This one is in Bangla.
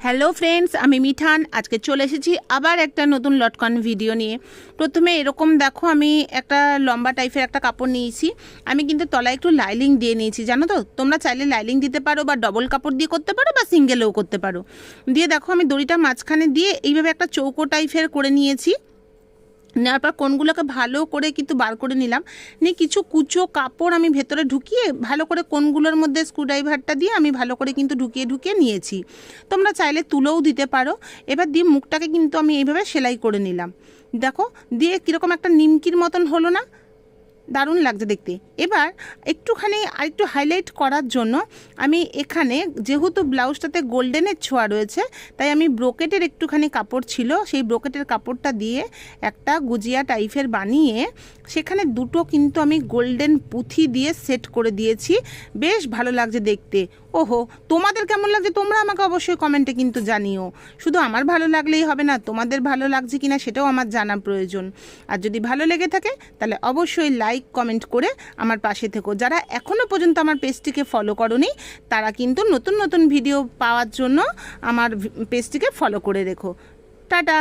হ্যালো ফ্রেন্ডস, আমি মিঠান। আজকে চলে এসেছি আবার একটা নতুন লটকন ভিডিও নিয়ে। প্রথমে এরকম দেখো, আমি একটা লম্বা টাইপের একটা কাপড় নিয়েছি। আমি কিন্তু তলায় একটু লাইলিং দিয়ে নিয়েছি, জানো তো। তোমরা চাইলে লাইলিং দিতে পারো, বা ডবল কাপড় দিয়ে করতে পারো, বা সিঙ্গেলেও করতে পারো। দিয়ে দেখো, আমি দড়িটা মাঝখানে দিয়ে এইভাবে একটা চৌকো টাইপের করে নিয়েছি। নেওয়ার পর কোণগুলোকে ভালো করে কিন্তু বার করে নিলাম। নিয়ে কিছু কুচো কাপড় আমি ভেতরে ঢুকিয়ে ভালো করে কোণগুলোর মধ্যে স্ক্রুড্রাইভারটা দিয়ে আমি ভালো করে কিন্তু ঢুকিয়ে ঢুকিয়ে নিয়েছি। তোমরা চাইলে তুলোও দিতে পারো। এবার দিয়ে মুখটাকে কিন্তু আমি এইভাবে সেলাই করে নিলাম। দেখো, দিয়ে কীরকম একটা নিমকির মতন হলো না? দারুণ লাগছে দেখতে। এবার একটুখানি আরেকটু হাইলাইট করার জন্য আমি এখানে, যেহেতু ব্লাউজটাতে গোল্ডেনের ছোঁয়া রয়েছে, তাই আমি ব্রোকেটের একটুখানি কাপড় ছিল, সেই ব্রোকেটের কাপড়টা দিয়ে একটা গুজিয়া টাইপের বানিয়ে সেখানে দুটো কিন্তু আমি গোল্ডেন পুঁথি দিয়ে সেট করে দিয়েছি। বেশ ভালো লাগছে দেখতে। ওহো, তোমাদের কেমন লাগছে তোমরা আমাকে অবশ্যই কমেন্টে কিন্তু জানিও। শুধু আমার ভালো লাগলেই হবে না, তোমাদের ভালো লাগছে কিনা সেটাও আমার জানা প্রয়োজন। আর যদি ভালো লেগে থাকে তাহলে অবশ্যই লাইক কমেন্ট করে আমার পাশে থেকো। যারা এখনও পর্যন্ত আমার পেজটিকে ফলো করোনি, তারা কিন্তু নতুন নতুন ভিডিও পাওয়ার জন্য আমার পেজটিকে ফলো করে রেখো। টাটা।